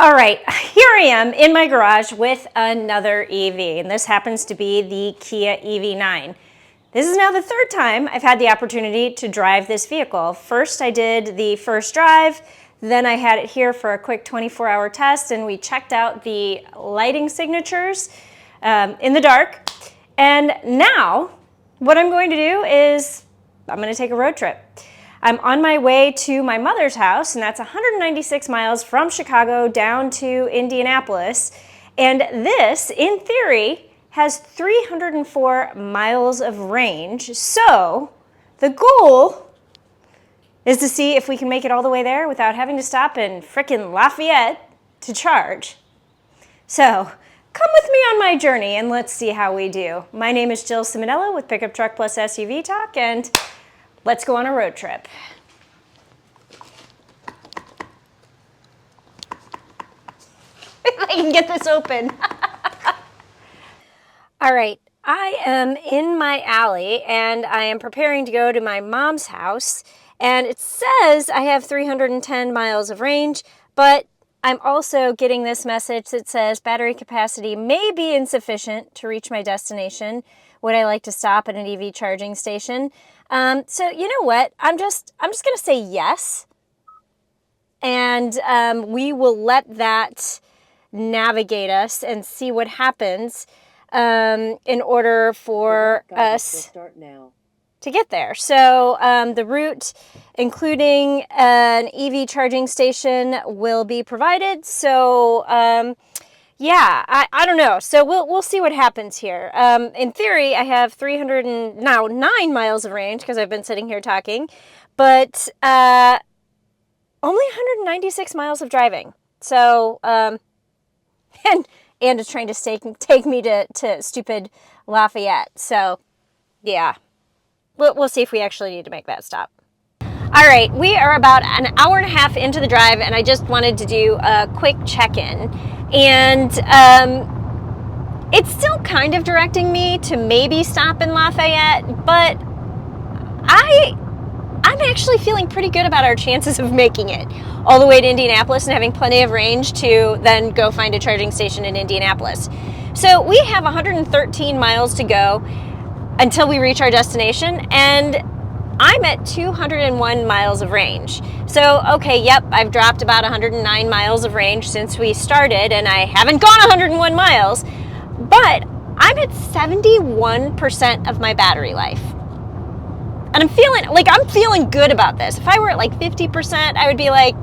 All right, here I am in my garage with another EV, and this happens to be the Kia EV9. This is now the third time I've had the opportunity to drive this vehicle. First, I did the first drive, then I had it here for a quick 24-hour test, and we checked out the lighting signatures in the dark. And now, what I'm going to do is I'm going to take a road trip. I'm on my way to my mother's house, and that's 196 miles from Chicago down to Indianapolis. And this, in theory, has 304 miles of range. So the goal is to see if we can make it all the way there without having to stop in frickin' Lafayette to charge. So come with me on my journey and let's see how we do. My name is Jill Ciminillo with Pickup Truck Plus SUV Talk, and let's go on a road trip. If I can get this open. All right, I am in my alley and I am preparing to go to my mom's house, and it says I have 310 miles of range, but I'm also getting this message that says battery capacity may be insufficient to reach my destination. Would I like to stop at an EV charging station? So you know what? I'm just going to say yes, and we will let that navigate us and see what happens in order for us to get there. So the route, including an EV charging station, will be provided. So yeah, I don't know. So we'll see what happens here. In theory, I have 9 miles of range because I've been sitting here talking, but only 196 miles of driving. So and it's trying to take me to stupid Lafayette. So yeah, we'll see if we actually need to make that stop. All right, we are about an hour and a half into the drive, and I just wanted to do a quick check-in. And it's still kind of directing me to maybe stop in Lafayette, but I'm actually feeling pretty good about our chances of making it all the way to Indianapolis and having plenty of range to then go find a charging station in Indianapolis. So we have 113 miles to go until we reach our destination, and I'm at 201 miles of range. So, okay, yep, I've dropped about 109 miles of range since we started, and I haven't gone 101 miles, but I'm at 71% of my battery life. And I'm feeling good about this. If I were at like 50%, I would be like,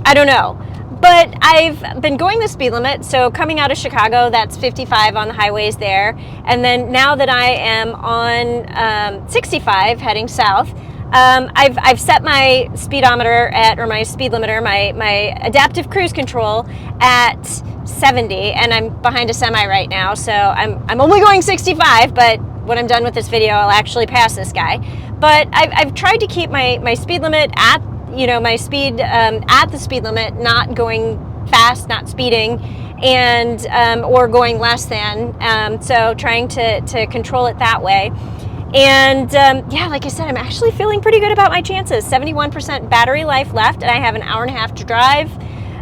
I don't know. But I've been going the speed limit, so coming out of Chicago, that's 55 on the highways there. And then now that I am on 65 heading south, I've set my speedometer my speed limiter, my adaptive cruise control at 70, and I'm behind a semi right now, so I'm only going 65, but when I'm done with this video, I'll actually pass this guy. But I've tried to keep my speed limit at my speed at the speed limit, not going fast, not speeding, and or going less than. So trying to control it that way. And yeah, like I said, I'm actually feeling pretty good about my chances. 71% battery life left, and I have an hour and a half to drive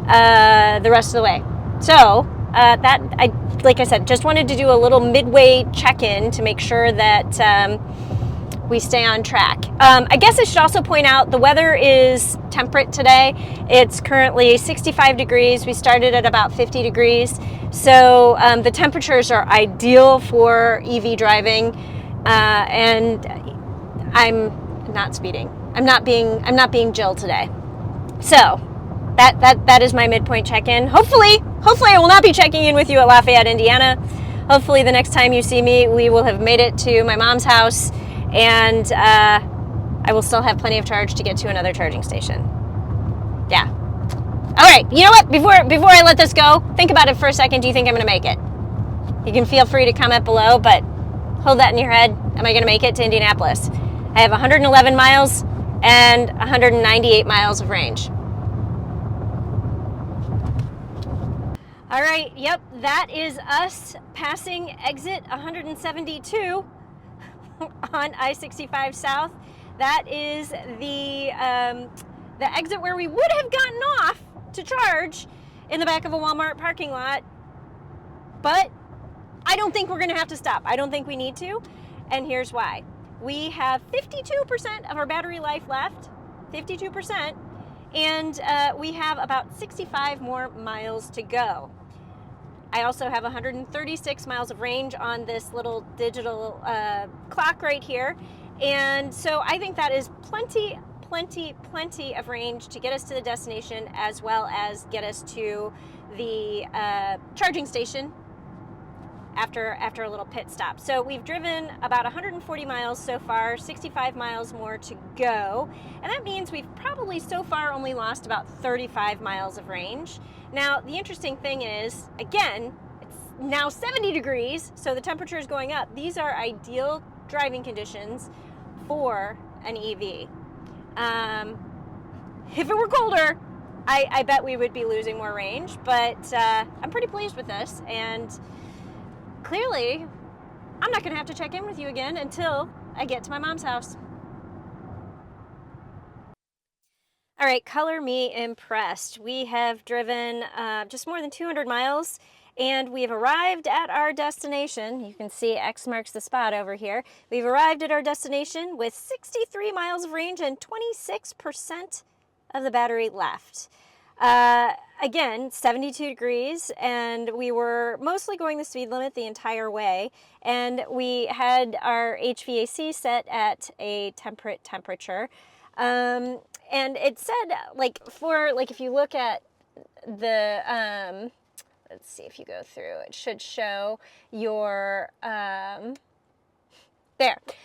the rest of the way. So like I said, just wanted to do a little midway check-in to make sure that we stay on track. I guess I should also point out the weather is temperate today. It's currently 65 degrees. We started at about 50 degrees. So the temperatures are ideal for EV driving, and I'm not speeding. I'm not being Jill today. So that is my midpoint check-in. Hopefully I will not be checking in with you at Lafayette, Indiana. Hopefully the next time you see me, we will have made it to my mom's house, and I will still have plenty of charge to get to another charging station. Yeah. All right, you know what? Before I let this go, think about it for a second. Do you think I'm going to make it? You can feel free to comment below, but hold that in your head. Am I going to make it to Indianapolis? I have 111 miles and 198 miles of range. All right, yep, that is us passing exit 172 on I-65 South. That is the exit where we would have gotten off to charge in the back of a Walmart parking lot, but I don't think we're going to have to stop. I don't think we need to, and here's why. We have 52% of our battery life left, 52%, and we have about 65 more miles to go. I also have 136 miles of range on this little digital clock right here, and so I think that is plenty of range to get us to the destination, as well as get us to the charging station after a little pit stop. So we've driven about 140 miles so far, 65 miles more to go, and that means we've probably so far only lost about 35 miles of range. Now, the interesting thing is, again, it's now 70 degrees, so the temperature is going up. These are ideal driving conditions for an EV. If it were colder, I bet we would be losing more range, but I'm pretty pleased with this, and clearly I'm not going to have to check in with you again until I get to my mom's house. All right, color me impressed. We have driven just more than 200 miles, and we've arrived at our destination. You can see X marks the spot over here. We've arrived at our destination with 63 miles of range and 26% of the battery left. Again, 72 degrees, and we were mostly going the speed limit the entire way, and we had our HVAC set at a temperate temperature. And it said, if you look at the, let's see if you go through, it should show your, there.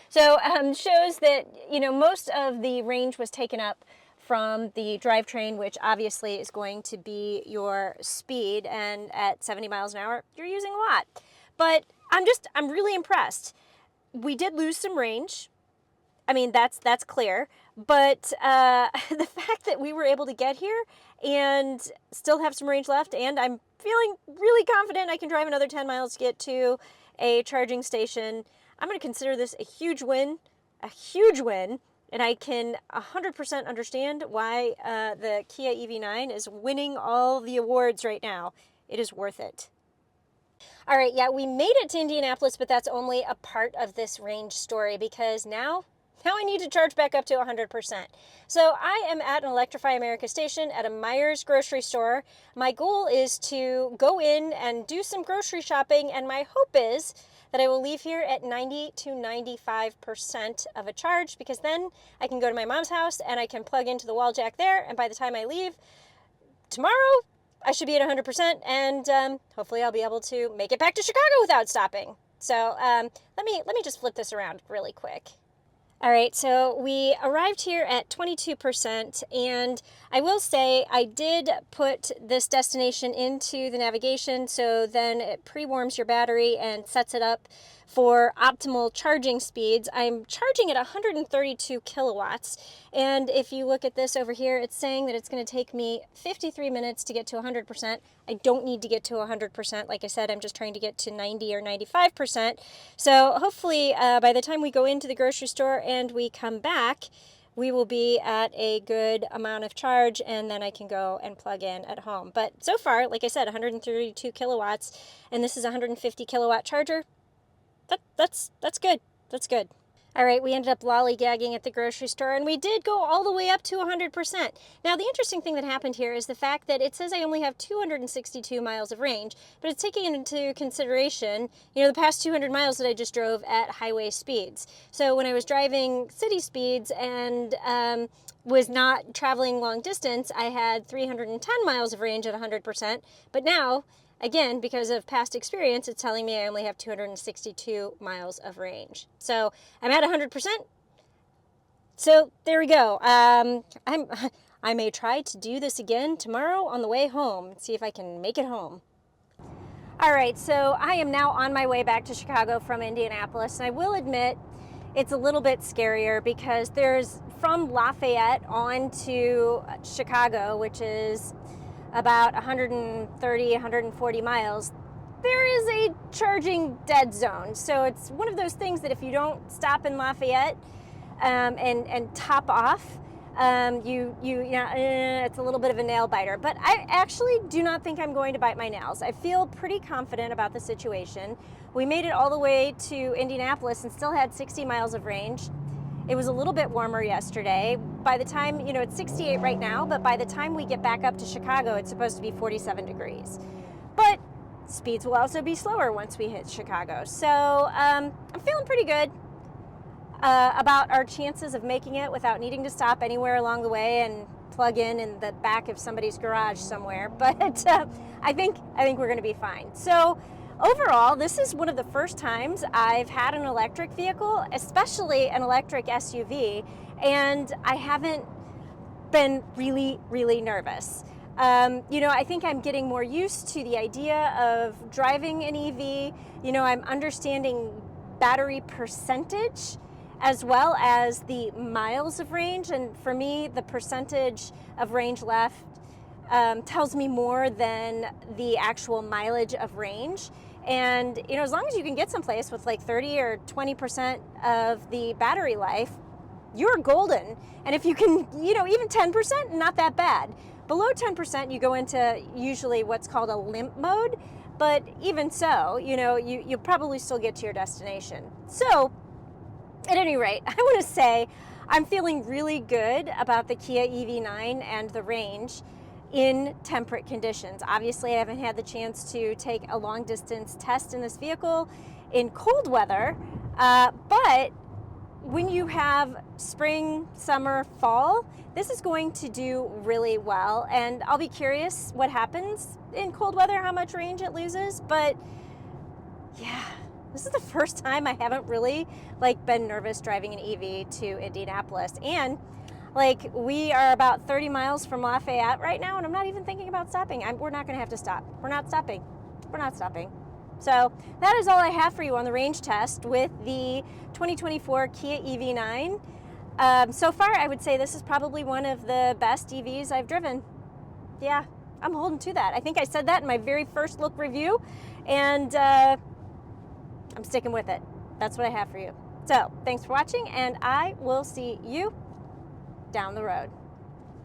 So, shows that, most of the range was taken up from the drivetrain, which obviously is going to be your speed, and at 70 miles an hour, you're using a lot. But I'm really impressed. We did lose some range. I mean, that's clear, but the fact that we were able to get here and still have some range left, and I'm feeling really confident I can drive another 10 miles to get to a charging station, I'm going to consider this a huge win, and I can 100% understand why the Kia EV9 is winning all the awards right now. It is worth it. All right, yeah, we made it to Indianapolis, but that's only a part of this range story, because now I need to charge back up to 100%. So I am at an Electrify America station at a Myers grocery store. My goal is to go in and do some grocery shopping, and my hope is that I will leave here at 90 to 95% of a charge, because then I can go to my mom's house and I can plug into the wall jack there, and by the time I leave tomorrow, I should be at 100%, and hopefully I'll be able to make it back to Chicago without stopping. So let me just flip this around really quick. All right, so we arrived here at 22%, and I will say I did put this destination into the navigation, so then it pre-warms your battery and sets it up for optimal charging speeds. I'm charging at 132 kilowatts, and if you look at this over here, it's saying that it's going to take me 53 minutes to get to 100%. I don't need to get to 100%. Like I said, I'm just trying to get to 90 or 95%. So hopefully by the time we go into the grocery store and we come back, we will be at a good amount of charge, and then I can go and plug in at home. But so far, like I said, 132 kilowatts, and this is a 150 kilowatt charger. That's good. That's good. All right, we ended up lollygagging at the grocery store, and we did go all the way up to 100%. Now, the interesting thing that happened here is the fact that it says I only have 262 miles of range, but it's taking into consideration, the past 200 miles that I just drove at highway speeds. So when I was driving city speeds and was not traveling long distance, I had 310 miles of range at 100%, but now, again, because of past experience, it's telling me I only have 262 miles of range. So I'm at 100%. So there we go. I may try to do this again tomorrow on the way home, see if I can make it home. All right, so I am now on my way back to Chicago from Indianapolis, and I will admit it's a little bit scarier because there's from Lafayette on to Chicago, which is about 130, 140 miles, there is a charging dead zone. So it's one of those things that if you don't stop in Lafayette and top off, It's a little bit of a nail biter, but I actually do not think I'm going to bite my nails. I feel pretty confident about the situation. We made it all the way to Indianapolis and still had 60 miles of range. It was a little bit warmer yesterday. By the time, it's 68 right now, but by the time we get back up to Chicago, it's supposed to be 47 degrees. But speeds will also be slower once we hit Chicago. So I'm feeling pretty good about our chances of making it without needing to stop anywhere along the way and plug in the back of somebody's garage somewhere. But I think we're going to be fine. So overall, this is one of the first times I've had an electric vehicle, especially an electric SUV, and I haven't been really, really nervous. I think I'm getting more used to the idea of driving an EV. I'm understanding battery percentage as well as the miles of range. And for me, the percentage of range left tells me more than the actual mileage of range. And, as long as you can get someplace with like 30 or 20% of the battery life, you're golden. And if you can, even 10%, not that bad. Below 10%, you go into usually what's called a limp mode. But even so, you'll probably still get to your destination. So, at any rate, I want to say I'm feeling really good about the Kia EV9 and the range in temperate conditions. Obviously, I haven't had the chance to take a long distance test in this vehicle in cold weather, but when you have spring, summer, fall, this is going to do really well. And I'll be curious what happens in cold weather, how much range it loses. But yeah, this is the first time I haven't really been nervous driving an EV to Indianapolis. And we are about 30 miles from Lafayette right now, and I'm not even thinking about stopping. We're not going to have to stop. We're not stopping. So that is all I have for you on the range test with the 2024 Kia EV9. So far, I would say this is probably one of the best EVs I've driven. Yeah, I'm holding to that. I think I said that in my very first look review, and I'm sticking with it. That's what I have for you. So thanks for watching, and I will see you down the road.